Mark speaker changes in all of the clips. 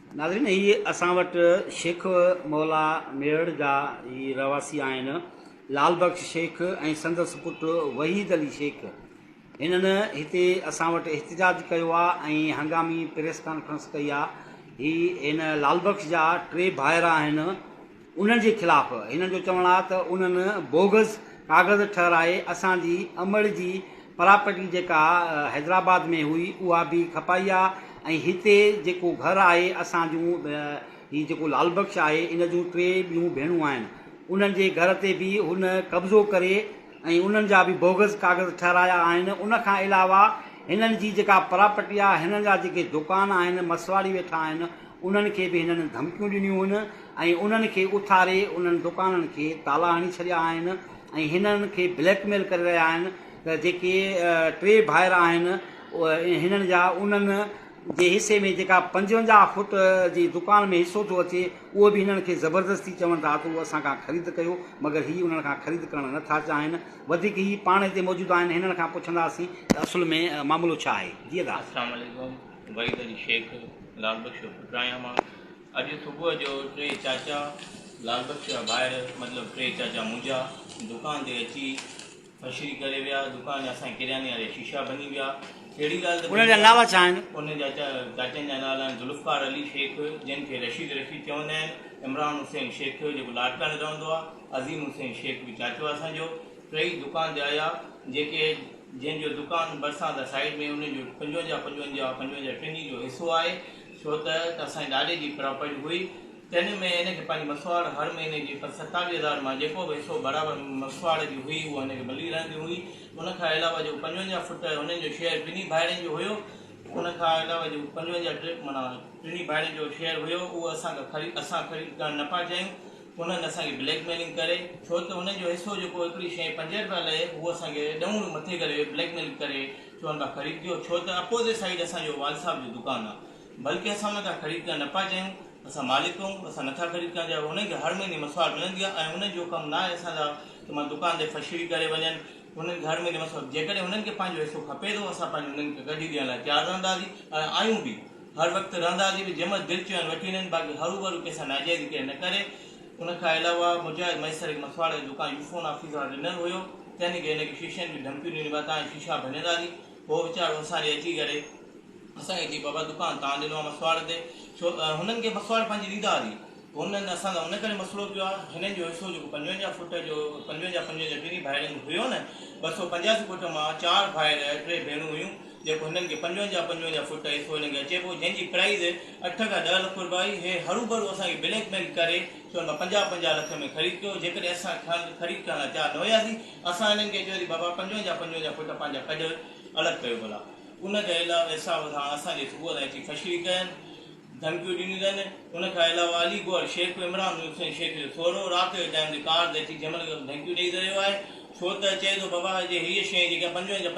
Speaker 1: नाज़रीन, ये असां वटि शेख मौला मेड़ जा ही रहवासी आहिनि, लाल बख्श शेख ऐं संदसि पुटु वहीद अली शेख। हिननि हिते असां वटि एहतिजाज कयो आहे ऐं हंगामी प्रेस कॉन्फ्रेंस कई आहे। हिन लाल बख्श जा टे भाइर आहिनि, उन्हनि जे ख़िलाफ़ु हिननि जो चवणु आहे त उन्हनि बोगस कागज़ ठहिराए असांजी अमड़ जी प्रॉपर्टी जेका हैदराबाद में हुई उहा बि खपाई आहे। ऐं हिते जेको घरु आहे असांजूं हीउ जेको लाल बख्श आहे इन जूं टे ॿियूं भेणूं आहिनि, उन्हनि जे घर ते बि हुन कब्ज़ो करे ऐं उन्हनि जा बि बोगस कागज़ ठहिराया आहिनि। उन खां अलावा हिननि जी जेका प्रॉपर्टी आहे, हिननि जा जेके दुकान आहिनि, मसवाड़ी वेठा आहिनि, उन्हनि खे बि हिननि धमकियूं ॾिनियूं आहिनि ऐं उन्हनि खे उथारे उन्हनि दुकाननि खे ताला हणी छॾिया आहिनि ऐं हिननि खे ब्लैकमेल करे रहिया आहिनि त जेके टे भाइर आहिनि हिननि जा, उन्हनि जे हिसे में जेका 55 फुट जी दुकान में हिसो थो अचे उहो बि हिननि खे ज़बरदस्ती चवनि था त उहो असां खां ख़रीद कयो, मगर हीअ उन्हनि खां ख़रीद करणु नथा चाहिनि। वधीक ही पाण हिते मौजूदु आहिनि, हिननि खां पुछंदासीं त असुल में मामिलो छा आहे। जी दादा,
Speaker 2: अस्सलाम वालेकुम। वहीद अली शेख लाल बख्श जो पुटु आहियां मां। अॼु सुबुह जो टे चाचा लाल बख्श जा ॿाहिरि मतिलबु टे चाचा मुंहिंजा दुकान ते अची फशरी करे विया। दुकान जा असांजे किरयाने वारे शीशा भञी विया। कहिड़ी ॻाल्हि त
Speaker 1: उन्हनि जा नाला छा आहिनि?
Speaker 2: उन जा चाचनि जा नाला आहिनि ज़ुल्फ़कार अली शेख, जंहिंखे रशीद चवंदा आहिनि, इमरान हुसैन शेख जेको लाटकाणे रहंदो आहे, अज़ीम हुसैन शेख बि चाचो आहे असांजो। टई दुकान जा आया जेके जंहिंजो दुकान बरसात साइड में उन्हनि जो 55 टिनी जो हिसो आहे, छो त असांजे ॾाॾे जी प्रॉपर्टी हुई। तिन में हिनखे पंहिंजी मसवाड़ हर महीने जी 27,000 मां जेको बि हिसो बराबरि मसवाड़ जी हुई उहा हिनखे मिली रहंदी हुई। उनखां अलावा जेको 55 फुट हुननि जो शेयर टिनी भाइरनि जो हुयो, उनखां अलावा जेको 55 माना टिनी भाइरनि जो शेयर हुयो उहो असां ख़रीद करणु न पिया चाहियूं। उन्हनि असांखे ब्लैकमेलिंग करे, छो त उन्हनि जो हिसो जेको हिकिड़ी शइ 5 रुपया लहे उहो असांखे ॾऊं मथे करे ब्लैकमेल करे चवनि पिया ख़रीद कयो, छो त अपोज़िट साइड असांजो वाल साहब जो दुकानु आहे। बल्कि असां उन खां ख़रीद करणु न पिया चाहियूं, असां मालिक आहियूं, असां नथा ख़रीद करणु चाहियूं। उन्हनि खे हर महीने मसवाड़ मिलंदी आहे ऐं उन्हनि जो कमु न आहे असांजा त मां दुकान ते फशरी करे वञनि। उन्हनि खे हर महीने मसवाड़, जेकॾहिं उन्हनि खे पंहिंजो हिसो खपे थो असां पंहिंजो उन्हनि खे कढी ॾियण लाइ तयारु रहंदासीं ऐं आहियूं बि, हर वक़्तु रहंदासीं बि, जंहिंमहिल दिलि चवनि वठी वञनि, बाक़ी हरू भरू कंहिंसां नाजाइज़ी केरु न करे। उनखां अलावा मुजाहिद मैसर मसवाड़ जो दुकान यूफोन ऑफिस वारो ॾिनल हुयो, तंहिं खे हिनखे शीशनि जी धमकियूं ॾिनी, तव्हां शीशा भञंदासीं। पोइ वीचारो असांजे अची करे असांखे चई बाबा दुकानु तव्हां ॾिनो आहे मसवाड़ ते, छो हुननि खे मसवाड़ पंहिंजी ॾींदा हुई। हुननि असांखां उन करे मसइलो पियो आहे, हिननि जो हिसो जेको 55 फुट जो 55 टिनी भाइरनि जो हुयो न, 285 फुट मां 4 भाइर 3 भेणूं हुयूं, जेको हिननि खे 55 फुट हिसो हिननि खे अचे पियो, जंहिंजी प्राइज़ 8 खां 10 लख रुपया आई। हे हरू भरू असांखे ब्लैकमेल करे चवनि 50 लख में ख़रीद कयो। जेकॾहिं असां ख़रीद करण लाइ तयारु न हुयासीं, असां हिननि खे चयोसीं बाबा 55 फुट पंहिंजा कढ अलॻि कयो भला। उनजे अलावा हिसाब सां असांजे सुबुह ताईं अची फशरी कयनि, धमकियूं ॾिनियूं अथनि। उनखां अलावा अली गोर शेख इमरान हुसैन शेख जो थोरो राति जे टाइम ते कार ते अची जंहिंमहिल धमकियूं ॾेई रहियो आहे, छो त चए थो बाबा जे हीअ शइ जेका 50 लख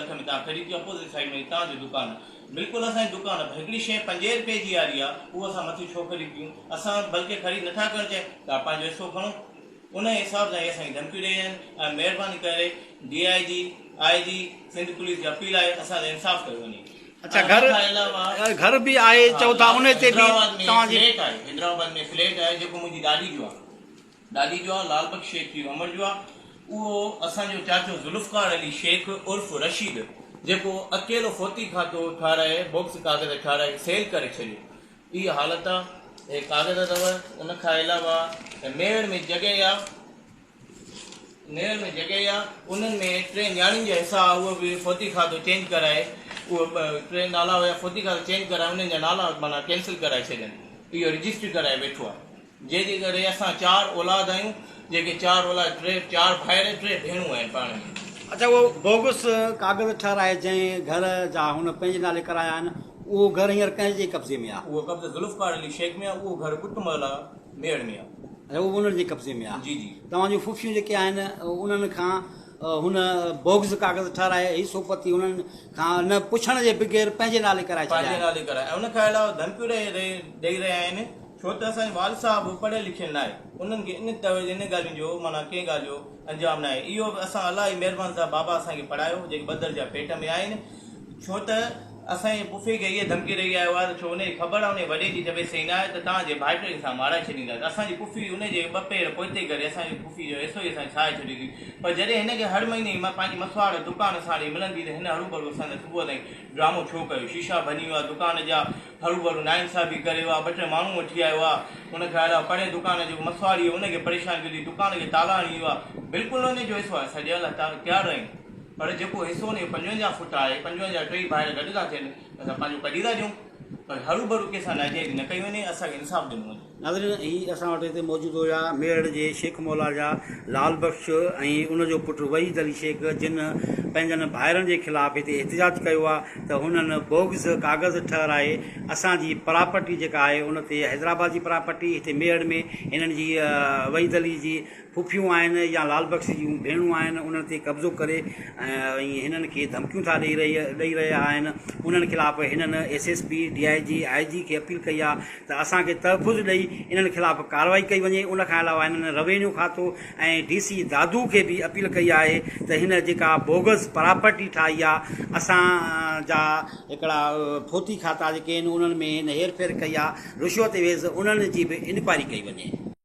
Speaker 2: में तव्हां ख़रीद कयो, अपोज़िट साइड में तव्हांजो दुकानु आहे। बिल्कुलु असांजी दुकानु आहे, हिकिड़ी शइ 5 रुपए जी वारी आहे, उहा असां मथे छो ख़रीद कयूं? असां बल्कि ख़रीद नथा करणु चाहियूं, तव्हां पंहिंजो हिसो खणो। उन हिसाब सां इहे असांखे धमकियूं ॾेई आहिनि ऐं महिरबानी करे DIG IG सिंध पुलिस जी अपील आहे असांजो इंसाफ़ कयो वञे।
Speaker 1: अच्छा, घर बि आहे चओ था, उन ते बि तव्हांजी
Speaker 2: हैदराबाद में फ्लैट आहे जेको मुंहिंजी ॾाॾी जो आहे लाल बख्श शेख जी अमर जो आहे। उहो असांजो चाचो ज़ुल्फ़कार अली शेख उर्फ़ रशीद, जेको अकेलो फोती खातो ठाराए बॉक्स कागज़ ठाराए सेल करे छॾियो, इहा हालत आहे। हे कागज़ अथव। उनखां अलावा मेड़ में जॻह आहे, उन्हनि में 3 न्याणियुनि जा हिसा उहो बि फोती खातो चेंज कराए, उहो 3 नाला हुया फोती खातो चेंज कराए, उन्हनि जा नाला माना कैंसिल कराए छॾनि, इहो रजिस्ट्री कराए वेठो आहे। जंहिंजे करे असां 4 औलाद आहियूं, जेके 4 औलाद 4 भाइर 3 भेणूं आहिनि पाण में।
Speaker 1: अच्छा, उहो बोगस कागज़ ठहिराए जंहिं घर जा हुन पंहिंजे नाले कराया आहिनि, उहो घर हींअर कंहिंजे कब्ज़े में आहे?
Speaker 2: उहो कब्ज़ो ज़ुल्फ़कार अली शेख में आहे, उहो घर कुटुमला मेड़ में आहे।
Speaker 1: अच्छा, उहो उन्हनि जे कब्ज़े में आहे।
Speaker 2: जी जी।
Speaker 1: तव्हांजूं फुफियूं जेके आहिनि उन्हनि खां हुन बोगस कागज़ ठहिराए हिसो पती उन्हनि खां न पुछण जे बग़ैर पंहिंजे नाले कराए छॾिया।
Speaker 2: पंहिंजे नाले कराए। उनखां अलावा धमकियूं ॾेई रहिया आहिनि, छो त असांजे वाल साहब पढ़ियल लिखियल न आहे, उन्हनि खे इन ॻाल्हियुनि जो माना कंहिं ॻाल्हि जो अंजाम न आहे। इहो असां अलाही महिरबानी सां बाबा असांखे पढ़ायो, जेके 2 दर्जा पेट में आहिनि, छो त असांजे पुफी खे इहा धमकी ॾेई आयो आहे त छो हुनजी ख़बर आहे उन वॾे जी जॾहिं सही न आहे त तव्हांजे भाइटनि सां माराए छॾींदा त असांजी पुफी हुनजे ॿ पेर पोइते करे असांजी पुफी जो हिसो ई असांखे ठाहे छॾींदी पर जॾहिं हिनखे हर महीने मां पंहिंजी मसवाड़ दुकान सां मिलंदी त हिन हरू असांखे सुबुह ताईं ड्रामो छो कयो शीशा भञी वियो आहे दुकान जा हरू नाइंसाफ़ी करे वियो आहे 2-3 माण्हू वठी आयो आहे हुनखे अहिड़ा परे दुकान जो मसवाड़ी हुनखे परेशान कयो दुकान खे ताला हणी वियो आहे बिल्कुलु हुनजो हिसो आहे असां ॾियण लाइ तयारु आहियूं पर जेको हिसो हुन 55 फुट आहे 55 टेई भाइर गॾु था थियनि असां पंहिंजो कढी था ॾियूं पर हरू भरू कंहिंसां नाजाइज़ी न कई वञे असांखे इंसाफ़ ॾिनो वञे
Speaker 1: नाज़रीन ही असां वटि हिते मौजूदु हुया मेरठ जे शेख मौला जा लाल बख्श ऐं उनजो पुटु वहीद अली शेख जिन पंहिंजनि भाइरनि जे ख़िलाफ़ु हिते एहतिजाज कयो आहे त हुननि बोग्स कागज़ ठहिराए असांजी प्रॉपर्टी जेका आहे उन ते हैदराबाद जी प्रॉपर्टी हिते मेरठ में हिननि जी वहीद अली जी फुफियूं आहिनि या लाल बख्श जूं भेणूं आहिनि उन्हनि ते कब्ज़ो करे ऐं हिननि खे धमकियूं था ॾेई रहिया आहिनि उन्हनि ख़िलाफ़ु हिननि SSP DIG IG खे अपील कई आहे त असांखे तहफ़ुज़ ॾेई इन्हनि ख़िलाफ़ु कार्रवाई कई वञे उन खां अलावा हिननि रेवेन्यू खातो ऐं DC दादू खे बि अपील कई आहे त हिन जेका बोगस प्रॉपर्टी ठाही आहे असांजा हिकिड़ा फोती खाता जेके आहिनि उन्हनि में हिन हेरफेर कई आहे रिश्वत वेज़ उन्हनि जी बि इंक्वायरी कई वञे।